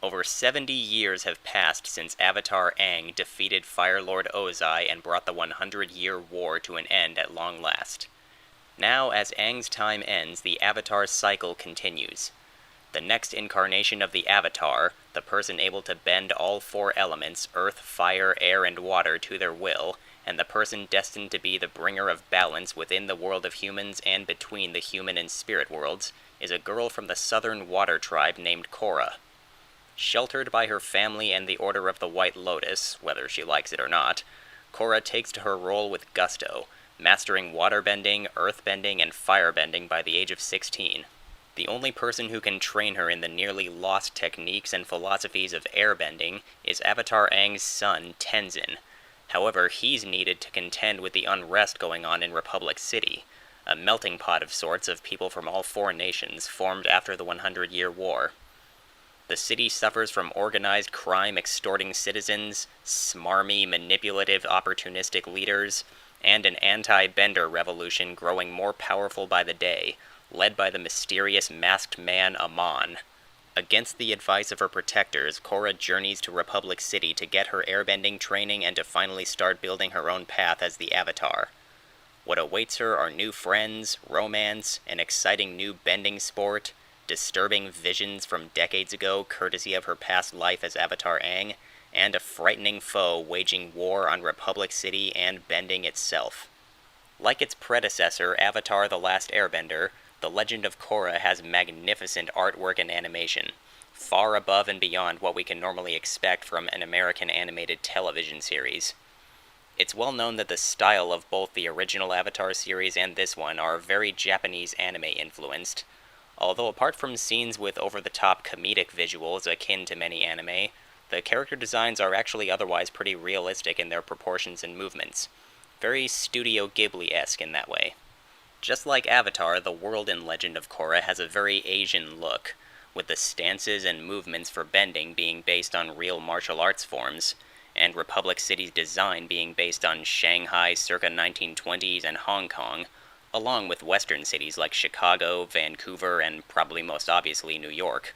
Over 70 years have passed since Avatar Aang defeated Fire Lord Ozai and brought the 100-year war to an end at long last. Now, as Aang's time ends, the Avatar cycle continues. The next incarnation of the Avatar, the person able to bend all four elements, earth, fire, air, and water, to their will, and the person destined to be the bringer of balance within the world of humans and between the human and spirit worlds, is a girl from the southern water tribe named Korra. Sheltered by her family and the Order of the White Lotus, whether she likes it or not, Korra takes to her role with gusto, mastering waterbending, earthbending, and firebending by the age of 16. The only person who can train her in the nearly lost techniques and philosophies of airbending is Avatar Aang's son, Tenzin. However, he's needed to contend with the unrest going on in Republic City, a melting pot of sorts of people from all four nations formed after the 100-year war. The city suffers from organized crime extorting citizens, smarmy, manipulative, opportunistic leaders, and an anti-bender revolution growing more powerful by the day, led by the mysterious masked man Amon. Against the advice of her protectors, Korra journeys to Republic City to get her airbending training and to finally start building her own path as the Avatar. What awaits her are new friends, romance, an exciting new bending sport, disturbing visions from decades ago courtesy of her past life as Avatar Aang, and a frightening foe waging war on Republic City and bending itself. Like its predecessor, Avatar The Last Airbender, The Legend of Korra has magnificent artwork and animation, far above and beyond what we can normally expect from an American animated television series. It's well known that the style of both the original Avatar series and this one are very Japanese anime influenced, although apart from scenes with over-the-top comedic visuals akin to many anime, the character designs are actually otherwise pretty realistic in their proportions and movements. Very Studio Ghibli-esque in that way. Just like Avatar, the world in Legend of Korra has a very Asian look, with the stances and movements for bending being based on real martial arts forms, and Republic City's design being based on Shanghai circa 1920s and Hong Kong, along with western cities like Chicago, Vancouver, and probably most obviously New York.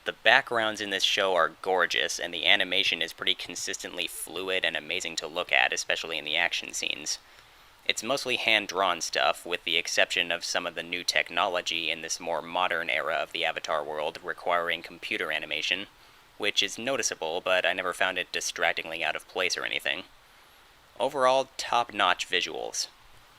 The backgrounds in this show are gorgeous, and the animation is pretty consistently fluid and amazing to look at, especially in the action scenes. It's mostly hand-drawn stuff, with the exception of some of the new technology in this more modern era of the Avatar world requiring computer animation, which is noticeable, but I never found it distractingly out of place or anything. Overall, top-notch visuals.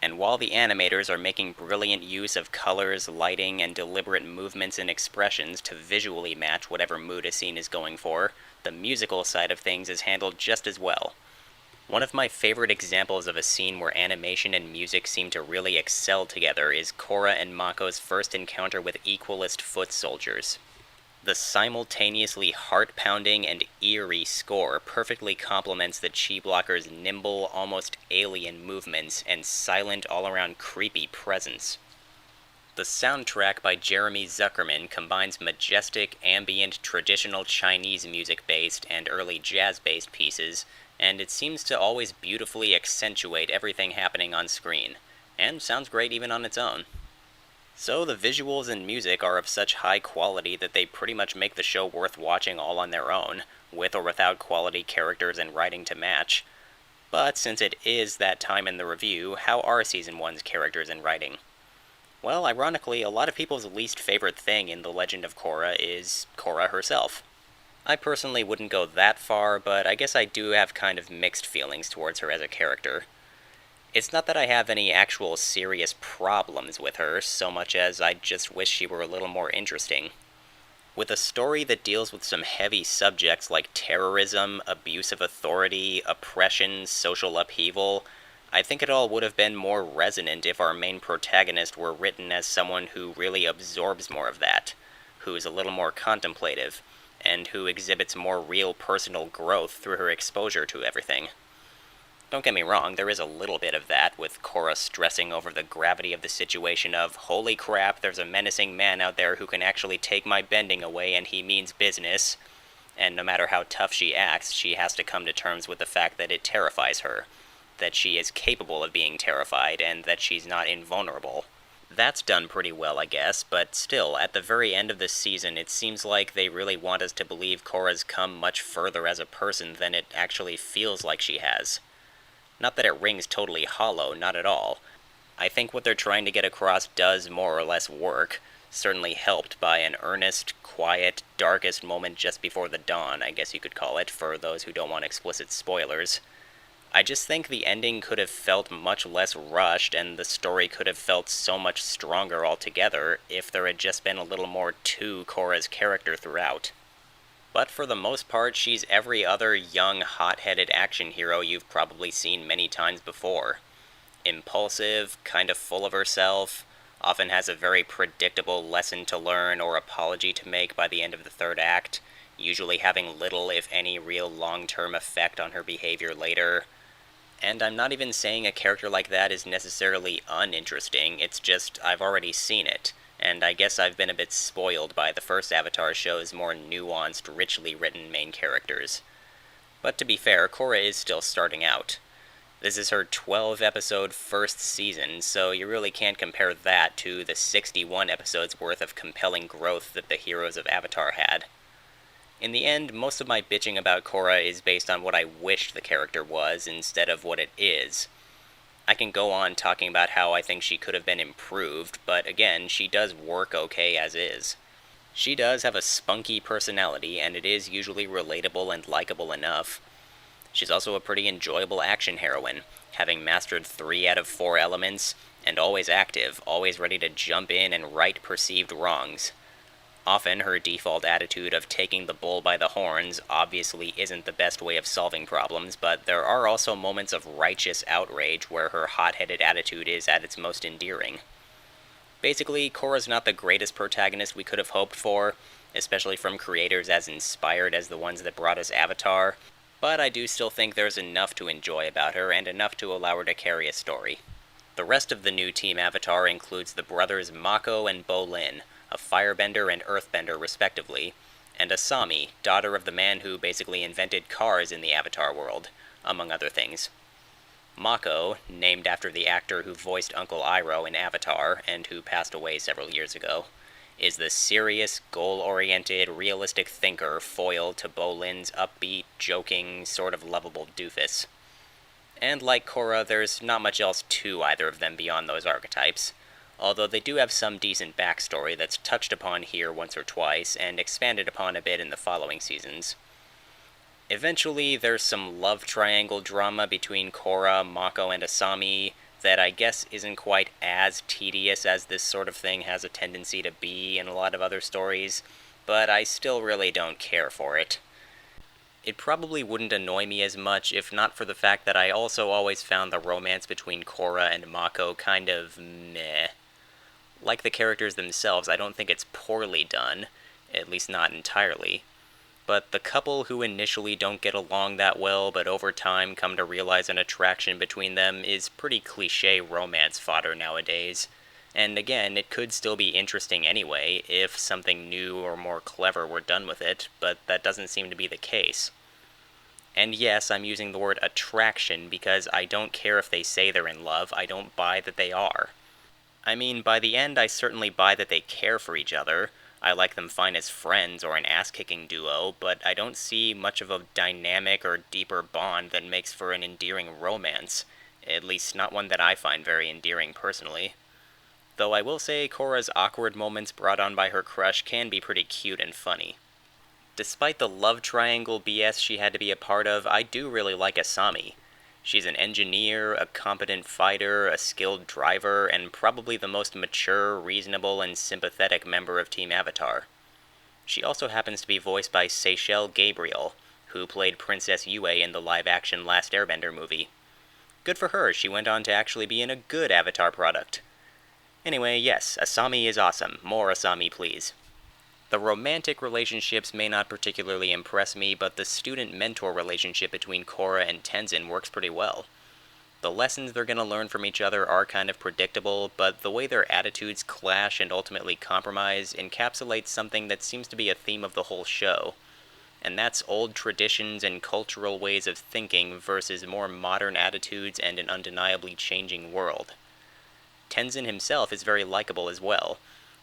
And while the animators are making brilliant use of colors, lighting, and deliberate movements and expressions to visually match whatever mood a scene is going for, the musical side of things is handled just as well. One of my favorite examples of a scene where animation and music seem to really excel together is Korra and Mako's first encounter with Equalist foot soldiers. The simultaneously heart-pounding and eerie score perfectly complements the Chi Blocker's nimble, almost alien movements and silent, all-around creepy presence. The soundtrack by Jeremy Zuckerman combines majestic, ambient, traditional Chinese music-based and early jazz-based pieces, and it seems to always beautifully accentuate everything happening on screen, and sounds great even on its own. So the visuals and music are of such high quality that they pretty much make the show worth watching all on their own, with or without quality characters and writing to match. But since it is that time in the review, how are Season 1's characters and writing? Well, ironically, a lot of people's least favorite thing in The Legend of Korra is Korra herself. I personally wouldn't go that far, but I guess I do have kind of mixed feelings towards her as a character. It's not that I have any actual serious problems with her, so much as I just wish she were a little more interesting. With a story that deals with some heavy subjects like terrorism, abuse of authority, oppression, social upheaval, I think it all would have been more resonant if our main protagonist were written as someone who really absorbs more of that, who's a little more contemplative, and who exhibits more real personal growth through her exposure to everything. Don't get me wrong, there is a little bit of that, with Korra stressing over the gravity of the situation of, holy crap, there's a menacing man out there who can actually take my bending away and he means business, and no matter how tough she acts, she has to come to terms with the fact that it terrifies her, that she is capable of being terrified, and that she's not invulnerable. That's done pretty well, I guess, but still, at the very end of this season, it seems like they really want us to believe Korra's come much further as a person than it actually feels like she has. Not that it rings totally hollow, not at all. I think what they're trying to get across does more or less work, certainly helped by an earnest, quiet, darkest moment just before the dawn, I guess you could call it, for those who don't want explicit spoilers. I just think the ending could have felt much less rushed, and the story could have felt so much stronger altogether if there had just been a little more to Korra's character throughout. But for the most part, she's every other young, hot-headed action hero you've probably seen many times before. Impulsive, kind of full of herself, often has a very predictable lesson to learn or apology to make by the end of the third act, usually having little if any real long-term effect on her behavior later. And I'm not even saying a character like that is necessarily uninteresting, it's just I've already seen it, and I guess I've been a bit spoiled by the first Avatar show's more nuanced, richly written main characters. But to be fair, Korra is still starting out. This is her 12-episode first season, so you really can't compare that to the 61 episodes worth of compelling growth that the heroes of Avatar had. In the end, most of my bitching about Korra is based on what I wished the character was instead of what it is. I can go on talking about how I think she could have been improved, but again, she does work okay as is. She does have a spunky personality, and it is usually relatable and likable enough. She's also a pretty enjoyable action heroine, having mastered 3 out of 4 elements, and always active, always ready to jump in and right perceived wrongs. Often, her default attitude of taking the bull by the horns obviously isn't the best way of solving problems, but there are also moments of righteous outrage where her hot-headed attitude is at its most endearing. Basically, Korra's not the greatest protagonist we could have hoped for, especially from creators as inspired as the ones that brought us Avatar, but I do still think there's enough to enjoy about her and enough to allow her to carry a story. The rest of the new Team Avatar includes the brothers Mako and Bolin, a firebender and earthbender respectively, and Asami, daughter of the man who basically invented cars in the Avatar world, among other things. Mako, named after the actor who voiced Uncle Iroh in Avatar, and who passed away several years ago, is the serious, goal-oriented, realistic thinker foil to Bolin's upbeat, joking, sort of lovable doofus. And like Korra, there's not much else to either of them beyond those archetypes, although they do have some decent backstory that's touched upon here once or twice, and expanded upon a bit in the following seasons. Eventually, there's some love triangle drama between Korra, Mako, and Asami that I guess isn't quite as tedious as this sort of thing has a tendency to be in a lot of other stories, but I still really don't care for it. It probably wouldn't annoy me as much if not for the fact that I also always found the romance between Korra and Mako kind of meh. Like the characters themselves, I don't think it's poorly done, at least not entirely. But the couple who initially don't get along that well, but over time come to realize an attraction between them is pretty cliché romance fodder nowadays. And again, it could still be interesting anyway, if something new or more clever were done with it, but that doesn't seem to be the case. And yes, I'm using the word attraction because I don't care if they say they're in love, I don't buy that they are. I mean, by the end, I certainly buy that they care for each other. I like them fine as friends or an ass-kicking duo, but I don't see much of a dynamic or deeper bond that makes for an endearing romance, at least not one that I find very endearing personally. Though I will say Korra's awkward moments brought on by her crush can be pretty cute and funny. Despite the love triangle BS she had to be a part of, I do really like Asami. She's an engineer, a competent fighter, a skilled driver, and probably the most mature, reasonable, and sympathetic member of Team Avatar. She also happens to be voiced by Seychelle Gabriel, who played Princess Yue in the live-action Last Airbender movie. Good for her, she went on to actually be in a good Avatar product. Anyway, yes, Asami is awesome. More Asami, please. The romantic relationships may not particularly impress me, but the student-mentor relationship between Korra and Tenzin works pretty well. The lessons they're going to learn from each other are kind of predictable, but the way their attitudes clash and ultimately compromise encapsulates something that seems to be a theme of the whole show. And that's old traditions and cultural ways of thinking versus more modern attitudes and an undeniably changing world. Tenzin himself is very likable as well,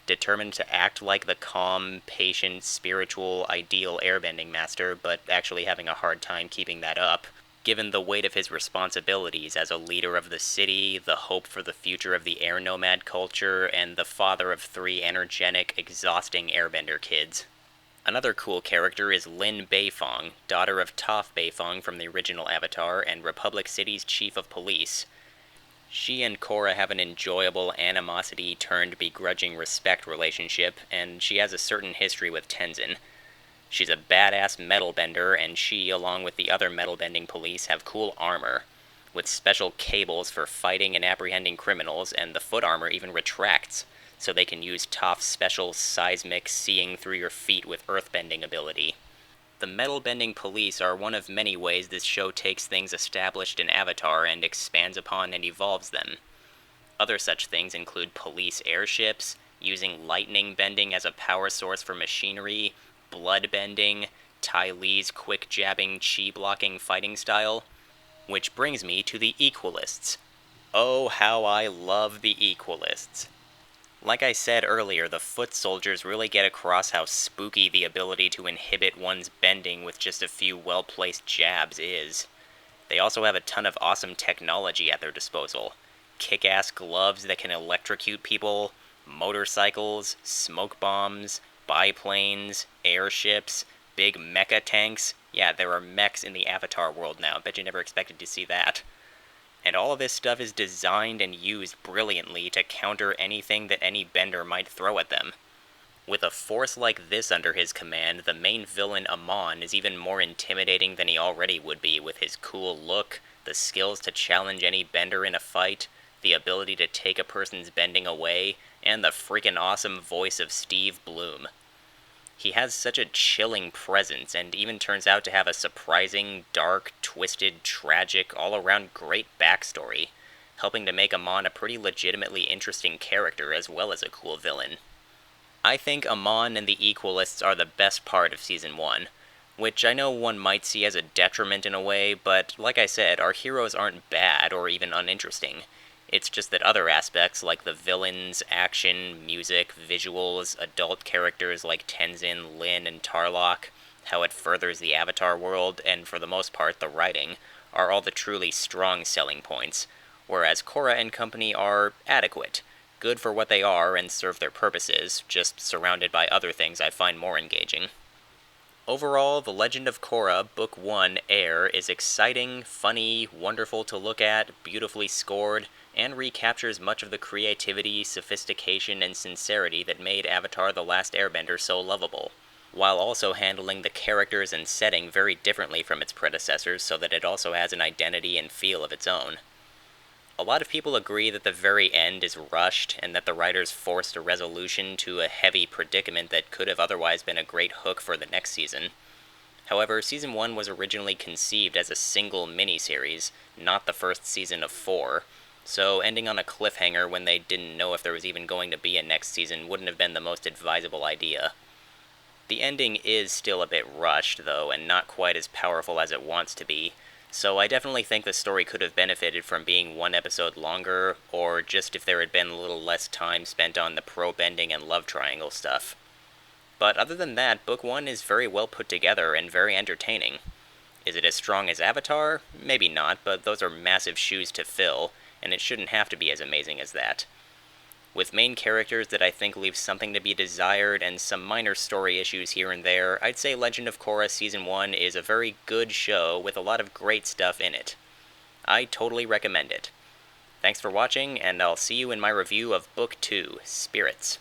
determined to act like the calm, patient, spiritual, ideal airbending master, but actually having a hard time keeping that up, given the weight of his responsibilities as a leader of the city, the hope for the future of the air nomad culture, and the father of 3 energetic, exhausting airbender kids. Another cool character is Lin Beifong, daughter of Toph Beifong from the original Avatar and Republic City's chief of police. She and Korra have an enjoyable animosity-turned-begrudging respect relationship, and she has a certain history with Tenzin. She's a badass metal bender, and she, along with the other metal bending police, have cool armor, with special cables for fighting and apprehending criminals, and the foot armor even retracts, so they can use Toph's special seismic seeing through your feet with earthbending ability. The metal-bending police are one of many ways this show takes things established in Avatar and expands upon and evolves them. Other such things include police airships, using lightning bending as a power source for machinery, blood bending, Ty Lee's quick-jabbing, chi-blocking fighting style. Which brings me to the Equalists. Oh, how I love the Equalists. Like I said earlier, the foot soldiers really get across how spooky the ability to inhibit one's bending with just a few well-placed jabs is. They also have a ton of awesome technology at their disposal. Kick-ass gloves that can electrocute people, motorcycles, smoke bombs, biplanes, airships, big mecha tanks. Yeah, there are mechs in the Avatar world now. Bet you never expected to see that. And all of this stuff is designed and used brilliantly to counter anything that any bender might throw at them. With a force like this under his command, the main villain Amon is even more intimidating than he already would be, with his cool look, the skills to challenge any bender in a fight, the ability to take a person's bending away, and the freaking awesome voice of Steve Bloom. He has such a chilling presence, and even turns out to have a surprising, dark, twisted, tragic, all-around great backstory, helping to make Amon a pretty legitimately interesting character as well as a cool villain. I think Amon and the Equalists are the best part of Season 1, which I know one might see as a detriment in a way, but like I said, our heroes aren't bad or even uninteresting. It's just that other aspects, like the villains, action, music, visuals, adult characters like Tenzin, Lin, and Tarlok, how it furthers the Avatar world, and for the most part, the writing, are all the truly strong selling points, whereas Korra and company are adequate, good for what they are and serve their purposes, just surrounded by other things I find more engaging. Overall, The Legend of Korra, Book 1, Air, is exciting, funny, wonderful to look at, beautifully scored, and recaptures much of the creativity, sophistication, and sincerity that made Avatar The Last Airbender so lovable, while also handling the characters and setting very differently from its predecessors so that it also has an identity and feel of its own. A lot of people agree that the very end is rushed, and that the writers forced a resolution to a heavy predicament that could have otherwise been a great hook for the next season. However, Season 1 was originally conceived as a single miniseries, not the first season of 4, so ending on a cliffhanger when they didn't know if there was even going to be a next season wouldn't have been the most advisable idea. The ending is still a bit rushed, though, and not quite as powerful as it wants to be, so I definitely think the story could have benefited from being one episode longer, or just if there had been a little less time spent on the pro-bending and love triangle stuff. But other than that, Book 1 is very well put together and very entertaining. Is it as strong as Avatar? Maybe not, but those are massive shoes to fill, and it shouldn't have to be as amazing as that. With main characters that I think leave something to be desired and some minor story issues here and there, I'd say Legend of Korra Season 1 is a very good show with a lot of great stuff in it. I totally recommend it. Thanks for watching, and I'll see you in my review of Book 2, Spirits.